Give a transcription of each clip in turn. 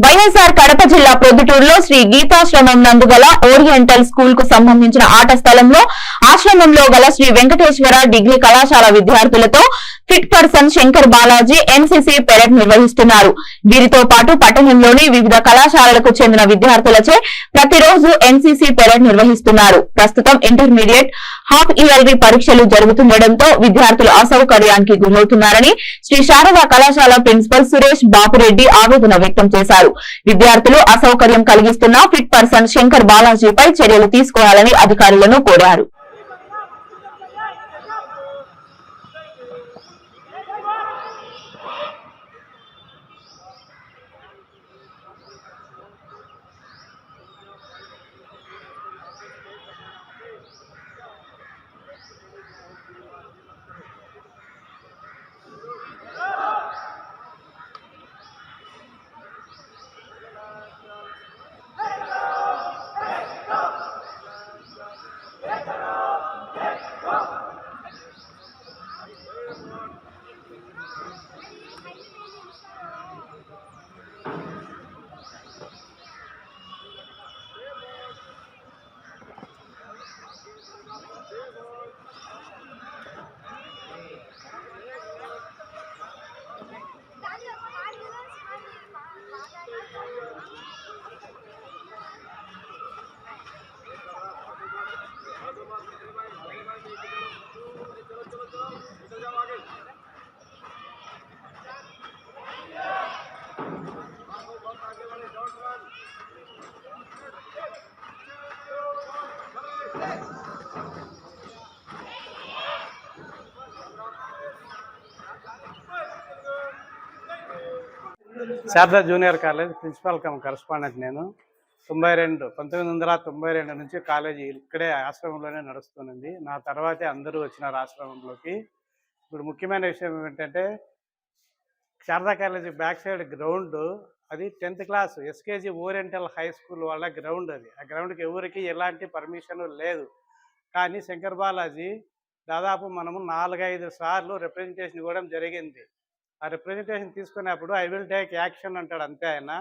వైఎస్ఆర్ కడప జిల్లా ప్రొద్దుటూరులో శ్రీ గీతాశ్రమం నందు గల ఓరియంటల్ స్కూల్ కు సంబంధించిన ఆట స్థలంలో ఆశ్రమంలో గల శ్రీ వెంకటేశ్వర డిగ్రీ కళాశాల విద్యార్థులతో fit person Shankar Balaji NCC parade నిర్వహిస్తున్నారు. వీరితో పాటు పట్టణంలోని వివిధ కళాశాలలకు చెందిన విద్యార్థులచే ప్రతిరోజు ఎన్సీసీ పెరేడ్ నిర్వహిస్తున్నారు. ప్రస్తుతం ఇంటర్మీడియట్ హాఫ్ ఇయర్లీ పరీక్షలు జరుగుతుండటంతో విద్యార్థులు అసౌకర్యానికి గురవుతున్నారని శ్రీ శారదా కళాశాల ప్రిన్సిపల్ సురేష్ బాపురెడ్డి ఆవేదన వ్యక్తం చేశారు. విద్యార్థులు అసౌకర్యం కలిగిస్తున్న ఫిట్ పర్సన్ శంకర్ బాలాజీపై చర్యలు తీసుకోవాలని అధికారులను కోరారు. Sharada junior college principal cum correspondent. నేను 1992 నుంచి కాలేజీ ఇక్కడే ఆశ్రమంలోనే నడుస్తుంది. నా తర్వాతే అందరూ వచ్చినారు ఆశ్రమంలోకి. ఇప్పుడు ముఖ్యమైన విషయం ఏంటంటే Sharada college back side ground, అది 10th class SKG oriental high school వాళ్ళ గ్రౌండ్. అది ఆ గ్రౌండ్కి ఎవరికి ఎలాంటి పర్మిషన్ లేదు. కానీ శంకర్ బాలాజీ దాదాపు మనము 4-5 సార్లు రిప్రజెంటేషన్ ఇవ్వడం జరిగింది. ఆ రిప్రజెంటేషన్ తీసుకునేప్పుడు ఐ విల్ టేక్ యాక్షన్ అంటాడు అంతే. ఆయన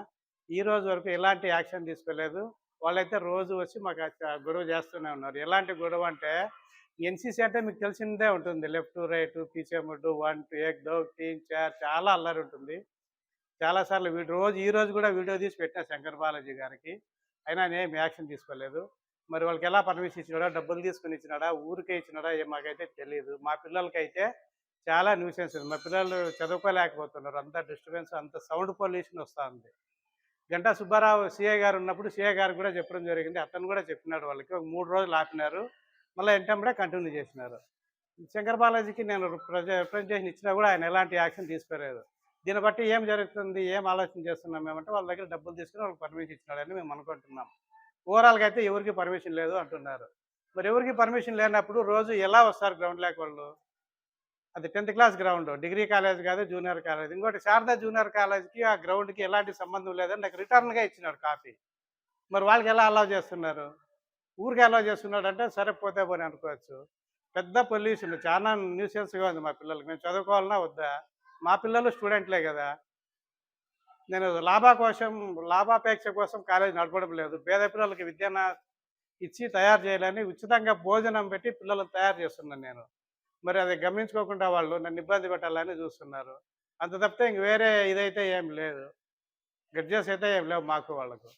ఈ రోజు వరకు ఎలాంటి యాక్షన్ తీసుకోలేదు. వాళ్ళైతే రోజు వచ్చి మాకు గొడవ చేస్తూనే ఉన్నారు. ఎలాంటి గొడవ అంటే ఎన్సీసీ అంటే మీకు తెలిసిందే ఉంటుంది. లెఫ్ట్ రైట్ పీచే ముడ్డు 1 2 1 2 3 4 చాలా అల్లరి ఉంటుంది. చాలాసార్లు ఈ రోజు కూడా వీడియో తీసి పెట్టిన శంకర్ బాలాజీ గారికి. అయినా ఏం యాక్షన్ తీసుకోలేదు. మరి వాళ్ళకి ఎలా పర్మిషన్ ఇచ్చినాడా, డబ్బులు తీసుకుని ఇచ్చినాడా, ఊరికే ఇచ్చినాడా మాకైతే తెలియదు. మా పిల్లలకైతే చాలా న్యూసెన్స్. మా పిల్లలు చదువుకోలేకపోతున్నారు. అంత డిస్టర్బెన్స్, అంత సౌండ్ పొల్యూషన్ వస్తుంది. గంటా సుబ్బారావు సిఐ గారు ఉన్నప్పుడు సిఐ గారు కూడా చెప్పడం జరిగింది. అతను కూడా చెప్పినాడు. వాళ్ళకి ఒక 3 రోజులు ఆపినారు, మళ్ళీ ఎంటంబడే కంటిన్యూ చేసినారు. శంకర్ బాలాజీకి నేను రిప్రజెంటేషన్ ఇచ్చినా కూడా ఆయన ఎలాంటి యాక్షన్ తీసుకోలేదు. దీన్ని బట్టి ఏం జరుగుతుంది, ఏం ఆలోచన చేస్తున్నాం మేమంటే వాళ్ళ దగ్గర డబ్బులు తీసుకుని వాళ్ళకి పర్మిషన్ ఇచ్చినాడని మేము అనుకుంటున్నాం. ఓవరాల్గా అయితే ఎవరికి పర్మిషన్ లేదు అంటున్నారు. మరి ఎవరికి పర్మిషన్ లేనప్పుడు రోజు ఎలా వస్తారు గ్రౌండ్లోకి వాళ్ళు? అది 10th class ground, degree college కాదు, జూనియర్ కాలేజ్. ఇంకోటి శారదా జూనియర్ కాలేజ్కి ఆ గ్రౌండ్కి ఎలాంటి సంబంధం లేదని నాకు రిటర్న్గా ఇచ్చినాడు కాపీ. మరి వాళ్ళకి ఎలా అలౌ చేస్తున్నారు? ఊరికి అలౌ చేస్తున్నాడు అంటే సరే పోతే పోనీ అనుకోవచ్చు. పెద్ద పొల్యూషన్, చాలా న్యూసెన్స్గా ఉంది మా పిల్లలకి. మేము చదువుకోవాలన్నా వద్దా? మా పిల్లలు స్టూడెంట్లే కదా. నేను లాభాపేక్ష కోసం కాలేజ్ నడపడం లేదు. పేద పిల్లలకి విద్యను ఇచ్చి తయారు చేయాలని ఉచితంగా భోజనం పెట్టి పిల్లలను తయారు చేస్తున్నాను నేను. మరి అది గమనించుకోకుండా వాళ్ళు నన్ను ఇబ్బంది పెట్టాలని చూస్తున్నారు. అంత తప్పితే ఇంక వేరే ఇదైతే ఏం లేదు. గడ్జెస్ అయితే ఏం లేవు మాకు వాళ్ళకు.